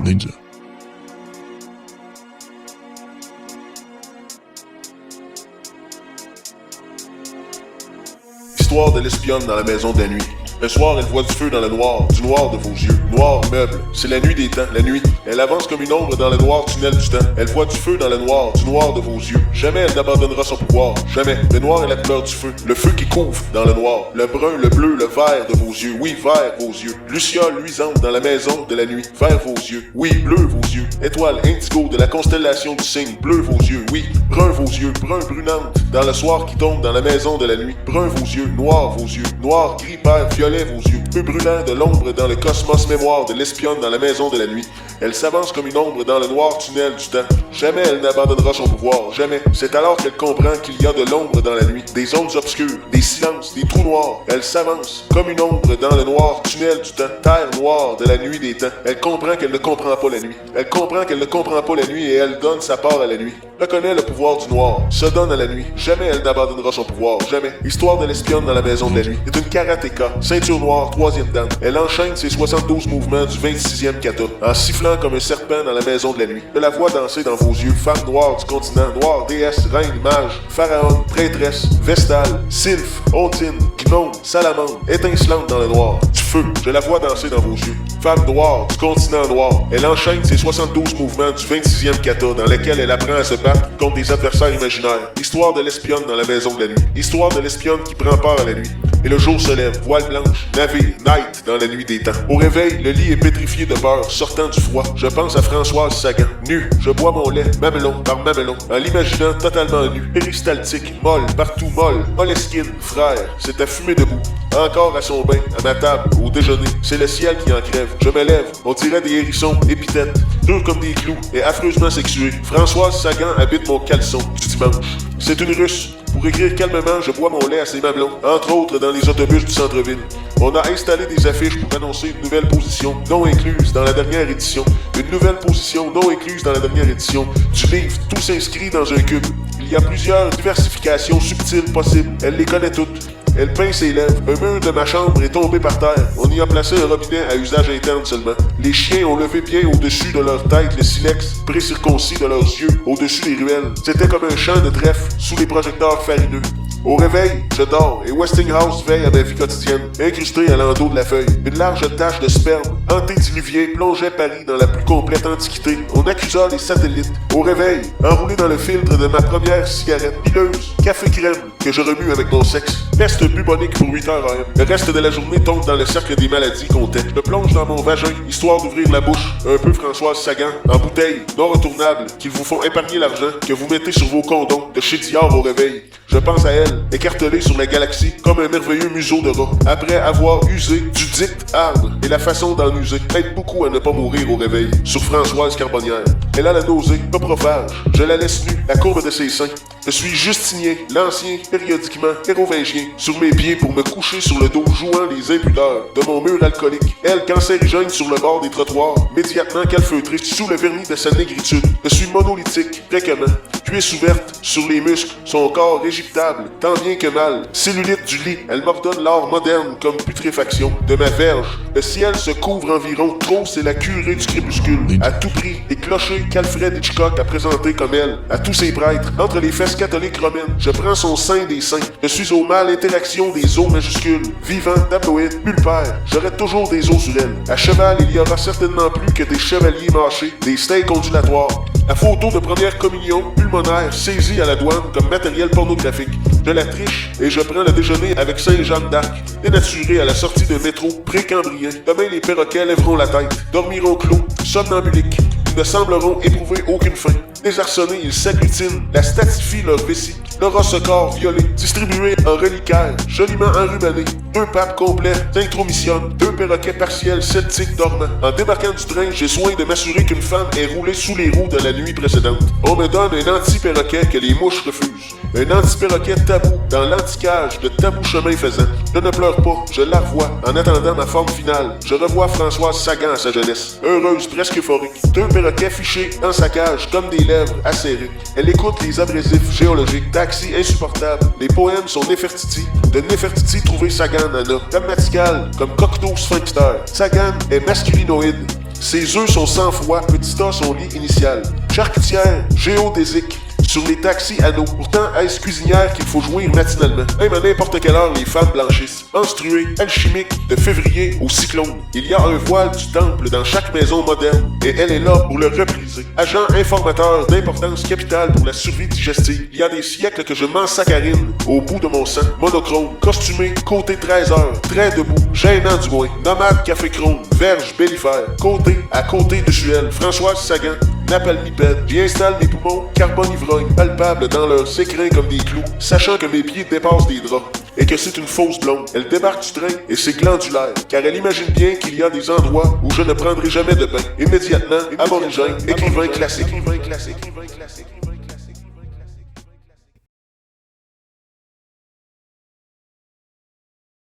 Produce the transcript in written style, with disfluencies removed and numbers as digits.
Ninja. Histoire de l'espionne dans la maison de la nuit. Le soir, elle voit du feu dans le noir, du noir de vos yeux. Noir, meuble. C'est la nuit des temps, la nuit. Elle avance comme une ombre dans le noir tunnel du temps. Elle voit du feu dans le noir, du noir de vos yeux. Jamais elle n'abandonnera son pouvoir. Jamais. Le noir est la couleur du feu. Le feu qui couvre dans le noir. Le brun, le bleu, le vert de vos yeux. Oui, vert vos yeux. Luciole luisante dans la maison de la nuit. Vert vos yeux. Oui, bleu vos yeux. Étoile indigo de la constellation du cygne. Bleu vos yeux. Oui, brun vos yeux. Brun brunante dans le soir qui tombe dans la maison de la nuit. Brun vos yeux. Noir vos yeux. Noir, gris, vert, violet vos yeux. Peu brûlant de l'ombre dans le cosmos mémoire de l'espionne dans la maison de la nuit. Elle s'avance comme une ombre dans le noir tunnel du temps. Jamais elle n'abandonnera son pouvoir, jamais. C'est alors qu'elle comprend qu'il y a de l'ombre dans la nuit, des zones obscures, des silences, des trous noirs. Elle s'avance comme une ombre dans le noir tunnel du temps, terre noire de la nuit des temps. Elle comprend qu'elle ne comprend pas la nuit. Elle comprend qu'elle ne comprend pas la nuit et elle donne sa part à la nuit. Reconnaît le pouvoir du noir, se donne à la nuit. Jamais elle n'abandonnera son pouvoir, jamais. Histoire de l'espionne dans la maison de la nuit. C'est une karatéka, ceinture noire, 3e dan. Elle enchaîne ses 72 mouvements du 26e kata, en sifflant comme un serpent dans la maison de la nuit. Je la vois danser dans vos yeux, femme noire du continent, noire, déesse, reine, mage, pharaon, prêtresse, vestale, sylphe, ondine, gnome, salamandre, étincelante dans le noir. Du feu, je la vois danser dans vos yeux. Femme noire du continent noir. Elle enchaîne ses 72 mouvements du 26e kata, dans lesquels elle apprend à se battre contre des adversaires imaginaires. Histoire de l'espionne dans la maison de la nuit. Histoire de l'espionne qui prend part à la nuit. Et le jour se lève, voile blanche, navire, night dans la nuit des temps. Au réveil, le lit est pétrifié de beurre, sortant du froid. Je pense à Françoise Sagan, nue. Je bois mon lait, mamelon par mamelon, en l'imaginant totalement nu. Péristaltique, molle, partout molle, Moleskine, frère, c'est à fumer debout. Encore à son bain, à ma table, au déjeuner. C'est le ciel qui en crève. Je me lève, on dirait des hérissons, épithètes, durs comme des clous et affreusement sexués. Françoise Sagan habite mon caleçon du dimanche. C'est une russe. Pour écrire calmement, je bois mon lait à ses mamelons, entre autres dans les autobus du centre-ville. On a installé des affiches pour annoncer une nouvelle position non incluse dans la dernière édition. Une nouvelle position non incluse dans la dernière édition du livre Tout s'inscrit dans un cube. Il y a plusieurs diversifications subtiles possibles. Elle les connaît toutes. Elle peint ses lèvres. Un mur de ma chambre est tombé par terre. On y a placé un robinet à usage interne seulement. Les chiens ont levé bien au-dessus de leur tête le silex pré-circoncis de leurs yeux au-dessus des ruelles. C'était comme un champ de trèfle sous les projecteurs farineux. Au réveil, je dors et Westinghouse veille à ma vie quotidienne, incrustée à l'endos de la feuille. Une large tache de sperme, antédiluvien, plongeait Paris dans la plus complète antiquité. On accusa les satellites. Au réveil, enroulé dans le filtre de ma première cigarette pileuse, café crème, que je remue avec mon sexe. Peste bubonique pour 8 heures AM. Le reste de la journée tombe dans le cercle des maladies comptait. Je plonge dans mon vagin, histoire d'ouvrir la bouche, un peu Françoise Sagan, en bouteille, non retournable, qu'ils vous font épargner l'argent que vous mettez sur vos condoms, de chez Dior au réveil. Je pense à elle, écartelée sur la galaxie, comme un merveilleux museau de rat. Après avoir usé du dit arbre et la façon d'en user, aide beaucoup à ne pas mourir au réveil. Sur Françoise Carbonnière. Elle a la nausée, coprophage. Je la laisse nue, la courbe de ses seins. Je suis Justinien, l'ancien, périodiquement mérovingien, sur mes pieds pour me coucher sur le dos, jouant les impudeurs de mon mur alcoolique. Elle, cancérigène sur le bord des trottoirs, médiatement calfeutrée sous le vernis de sa négritude. Je suis monolithique, fréquemment. Cuisse ouverte sur les muscles, son corps égyptable, tant bien que mal. Cellulite du lit, elle m'ordonne l'art moderne comme putréfaction de ma verge. Le ciel se couvre environ, trop c'est la curée du crépuscule. À tout prix, les clochers qu'Alfred Hitchcock a présentés comme elle, à tous ses prêtres, entre les fesses catholiques romaines, je prends son sein des saints. Je suis au mal interaction des os majuscules, vivant, tabloïd, pulpaire. J'aurai toujours des os sur elle. À cheval, il y aura certainement plus que des chevaliers mâchés, des steaks ondulatoires. La photo de première communion pulmonaire saisie à la douane comme matériel pornographique. Je la triche et je prends le déjeuner avec Saint-Jean d'Arc, dénaturé à la sortie de métro pré-cambrien. Demain, les perroquets lèveront la tête, dormiront clos, somnambuliques. Ils ne sembleront éprouver aucune faim. Désarçonnés, ils s'agglutinent, la statifie leur vessie. Leur os corps violé, distribué en reliquaires, joliment enrubanné. 2 papes complets s'intromissionnent, 2 perroquets partiels sceptiques dormants. En débarquant du train, j'ai soin de m'assurer qu'une femme est roulée sous les roues de la nuit précédente. On me donne un anti-perroquet que les mouches refusent. Un anti-perroquet tabou dans l'anticage de tabou chemin faisant. Je ne pleure pas, je la revois en attendant ma forme finale. Je revois Françoise Sagan à sa jeunesse, heureuse, presque euphorique. 2 perroquets fichés dans sa cage comme des lèvres acérées. Elle écoute les abrésifs géologiques, taxi insupportable. Les poèmes sont Nefertiti. De Nefertiti trouver Sagan Nana. Grammatical comme Cocteau Sphincter. Sagan est masculinoïde. Ses œufs sont sans froid, petit A son lit initial. Charcutière, géodésique. Sur les taxis anneaux. Pourtant, est-ce cuisinière qu'il faut jouir matinalement? Même à n'importe quelle heure, les femmes blanchissent. Menstruées, alchimiques, de février au cyclone. Il y a un voile du temple dans chaque maison moderne, et elle est là pour le repriser. Agent informateur d'importance capitale pour la survie digestive. Il y a des siècles que je m'ensacarine au bout de mon sang. Monochrome, costumé, côté 13 heures, très debout, gênant du moins. Nomade café chrome, verge bellifère, côté à côté de Juel, Françoise Sagan, napalmipède. J'y installe mes poumons, carbone ivrogne, palpables dans leurs écrins comme des clous, sachant que mes pieds dépassent des draps, et que c'est une fausse blonde. Elle débarque du train, et c'est glandulaire, car elle imagine bien qu'il y a des endroits où je ne prendrai jamais de bain. Immédiatement, aborigène, écrivain classique.